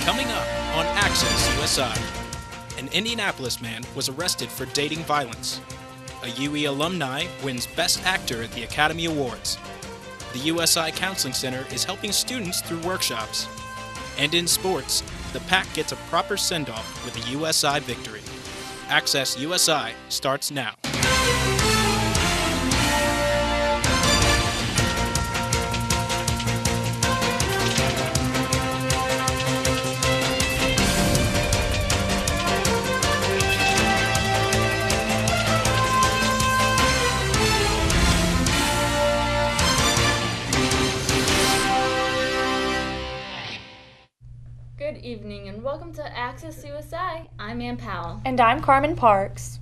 Coming up on Access USI, an Indianapolis man was arrested for dating violence. A UE alumni wins Best Actor at the Academy Awards. The USI Counseling Center is helping students through workshops. And in sports, the Pack gets a proper send-off with a USI victory. Access USI starts now. Good evening and welcome to Access USI. I'm Ann Powell. And I'm Carmen Parks.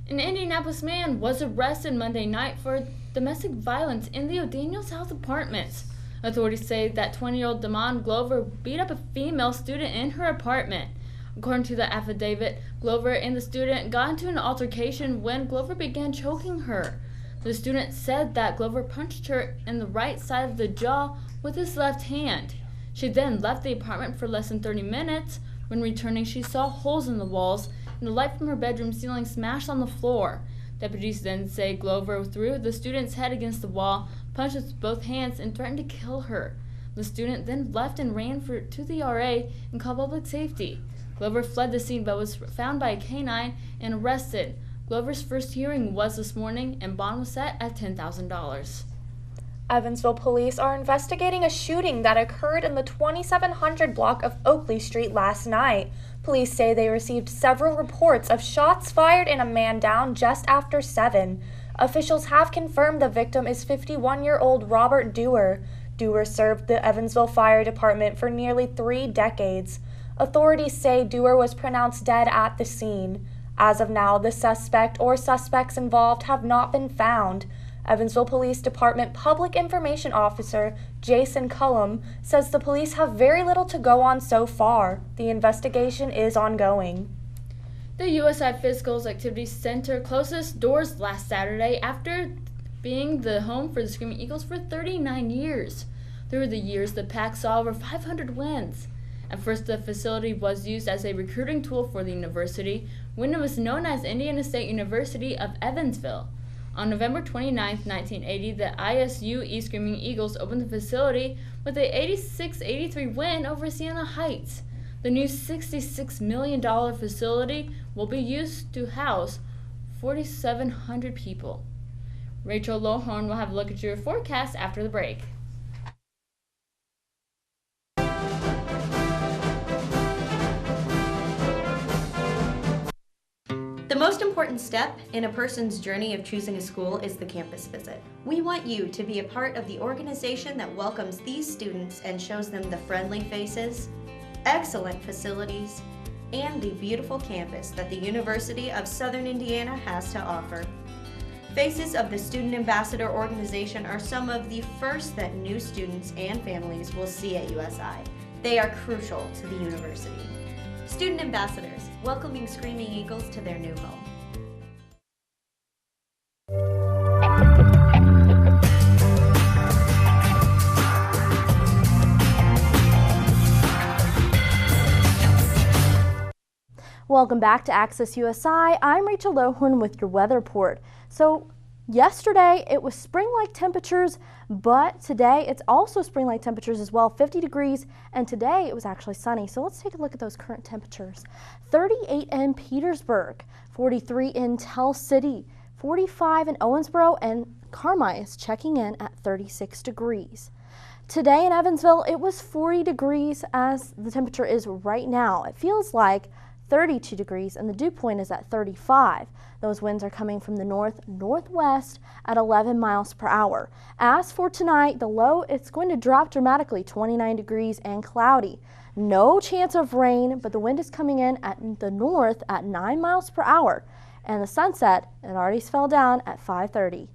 An Indianapolis man was arrested Monday night for domestic violence in the O'Daniels House apartments. Authorities say that 20-year-old Damon Glover beat up a female student in her apartment. According to the affidavit, Glover and the student got into an altercation when Glover began choking her. The student said that Glover punched her in the right side of the jaw with his left hand. She then left the apartment for less than 30 minutes. When returning, she saw holes in the walls and the light from her bedroom ceiling smashed on the floor. Deputies then say Glover threw the student's head against the wall, punched with both hands, and threatened to kill her. The student then left and ran to the RA and called public safety. Glover fled the scene but was found by a canine and arrested. Glover's first hearing was this morning and bond was set at $10,000. Evansville police are investigating a shooting that occurred in the 2700 block of Oakley Street last night. Police say they received several reports of shots fired and a man down just after 7. Officials have confirmed the victim is 51-year-old Robert Dewar. Dewar served the Evansville Fire Department for nearly 3 decades. Authorities say Dewar was pronounced dead at the scene. As of now, the suspect or suspects involved have not been found. Evansville Police Department Public Information Officer Jason Cullum says the police have very little to go on so far. The investigation is ongoing. The USI Physicals Activities Center closed its doors last Saturday after being the home for the Screaming Eagles for 39 years. Through the years, the Pack saw over 500 wins. At first, the facility was used as a recruiting tool for the university when it was known as Indiana State University of Evansville. On November 29, 1980, the ISU Screaming Eagles opened the facility with an 86-83 win over Siena Heights. The new $66 million facility will be used to house 4,700 people. Rachel Lohorn will have a look at your forecast after the break. The most important step in a person's journey of choosing a school is the campus visit. We want you to be a part of the organization that welcomes these students and shows them the friendly faces, excellent facilities, and the beautiful campus that the University of Southern Indiana has to offer. Faces of the Student Ambassador Organization are some of the first that new students and families will see at USI. They are crucial to the university. Student Ambassadors, welcoming Screaming Eagles to their new home. Welcome back to Access USI. I'm Rachel Lohorn with your weather report. So yesterday it was spring-like temperatures, but today it's also spring-like temperatures as well, 50 degrees, and today it was actually sunny. So let's take a look at those current temperatures. 38 in Petersburg, 43 in Tell City, 45 in Owensboro, and Carmi is checking in at 36 degrees. Today in Evansville, it was 40 degrees as the temperature is right now. It feels like 32 degrees, and the dew point is at 35. Those winds are coming from the north-northwest at 11 miles per hour. As for tonight, the low, it's going to drop dramatically, 29 degrees and cloudy. No chance of rain, but the wind is coming in at the north at 9 miles per hour. And the sunset, it already fell down at 5:30.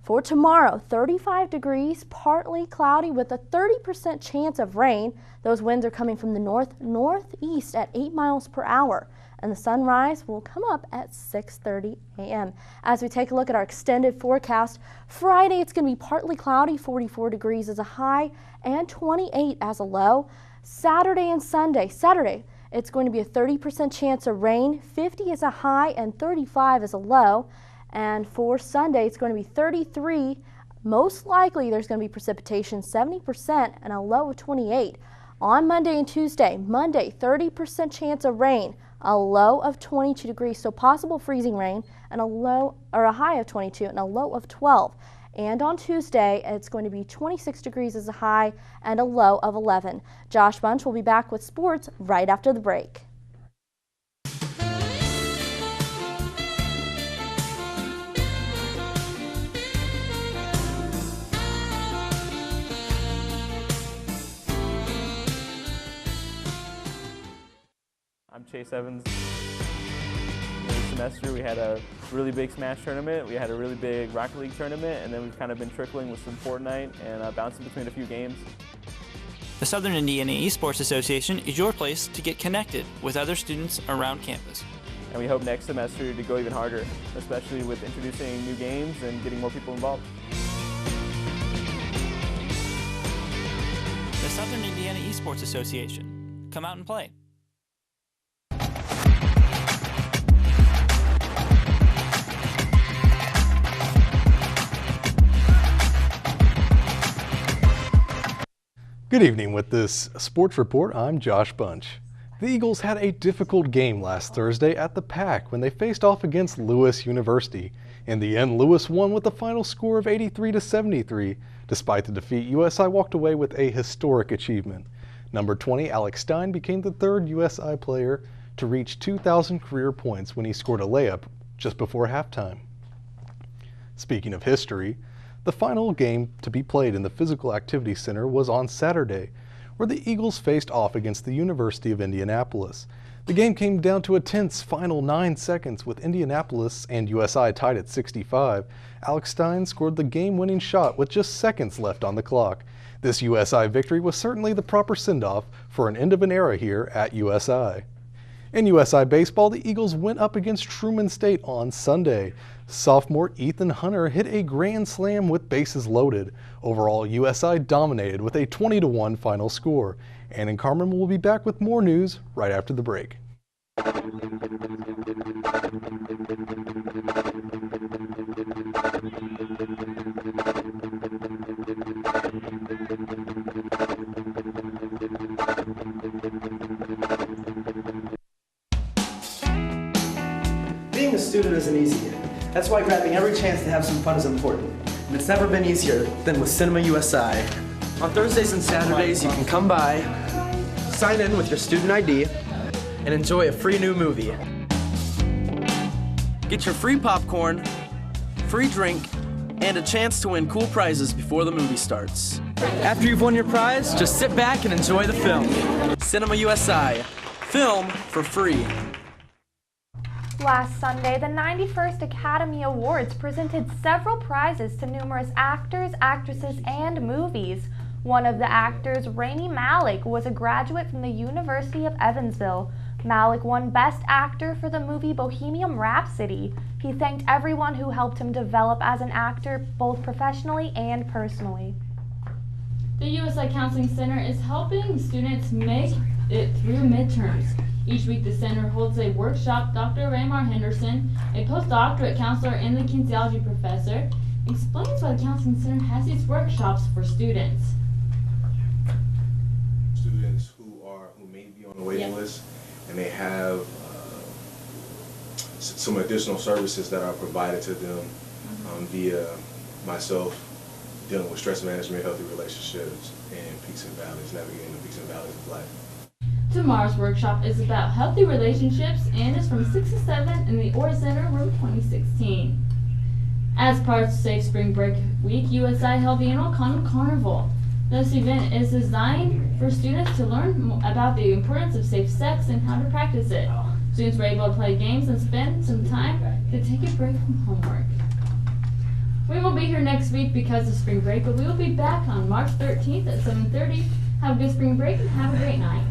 For tomorrow, 35 degrees, partly cloudy with a 30% chance of rain. Those winds are coming from the north-northeast at 8 miles per hour. And the sunrise will come up at 6:30 a.m. As we take a look at our extended forecast, Friday it's going to be partly cloudy, 44 degrees as a high and 28 as a low. Saturday and Sunday. Saturday, it's going to be a 30% chance of rain, 50 is a high and 35 is a low. And for Sunday, it's going to be 33. Most likely there's going to be precipitation, 70%, and a low of 28. On Monday and Tuesday, Monday, 30% chance of rain, a low of 22 degrees, so possible freezing rain, and a high of 22 and a low of 12. And on Tuesday, it's going to be 26 degrees as a high and a low of 11. Josh Bunch will be back with sports right after the break. I'm Chase Evans. This semester we had a really big Smash tournament, we had a really big Rocket League tournament, and then we've kind of been trickling with some Fortnite and bouncing between a few games. The Southern Indiana Esports Association is your place to get connected with other students around campus. And we hope next semester to go even harder, especially with introducing new games and getting more people involved. The Southern Indiana Esports Association. Come out and play. Good evening. With this sports report, I'm Josh Bunch. The Eagles had a difficult game last Thursday at the PAC when they faced off against Lewis University. In the end, Lewis won with a final score of 83-73. Despite the defeat, USI walked away with a historic achievement. Number 20, Alex Stein, became the third USI player to reach 2,000 career points when he scored a layup just before halftime. Speaking of history, the final game to be played in the Physical Activity Center was on Saturday, where the Eagles faced off against the University of Indianapolis. The game came down to a tense final 9 seconds, with Indianapolis and USI tied at 65. Alex Stein scored the game-winning shot with just seconds left on the clock. This USI victory was certainly the proper send-off for an end of an era here at USI. In USI baseball, the Eagles went up against Truman State on Sunday. Sophomore Ethan Hunter hit a grand slam with bases loaded. Overall, USI dominated with a 20-1 final score. Ann and Carmen will be back with more news right after the break. Being a student isn't easy. That's why grabbing every chance to have some fun is important. And it's never been easier than with Cinema USI. On Thursdays and Saturdays, you can come by, sign in with your student ID, and enjoy a free new movie. Get your free popcorn, free drink, and a chance to win cool prizes before the movie starts. After you've won your prize, just sit back and enjoy the film. Cinema USI. Film for free. Last Sunday, the 91st Academy Awards presented several prizes to numerous actors, actresses, and movies. One of the actors, Rami Malek, was a graduate from the University of Evansville. Malek won Best Actor for the movie Bohemian Rhapsody. He thanked everyone who helped him develop as an actor, both professionally and personally. The USI Counseling Center is helping students make it through midterms. Each week, the center holds a workshop. Dr. Raymar Henderson, a postdoctorate counselor and the kinesiology professor, explains why the Counseling Center has these workshops for students. Students who may be on the waiting list, and they have some additional services that are provided to them via myself, dealing with stress management, healthy relationships, and peaks and valleys, navigating the peaks and valleys of life. Tomorrow's workshop is about healthy relationships and is from 6 to 7 in the Orr Center, room 2016. As part of Safe Spring Break Week, USI held the annual Condom Carnival. This event is designed for students to learn about the importance of safe sex and how to practice it. Students were able to play games and spend some time to take a break from homework. We won't be here next week because of spring break, but we will be back on March 13th at 7:30. Have a good spring break and have a great night.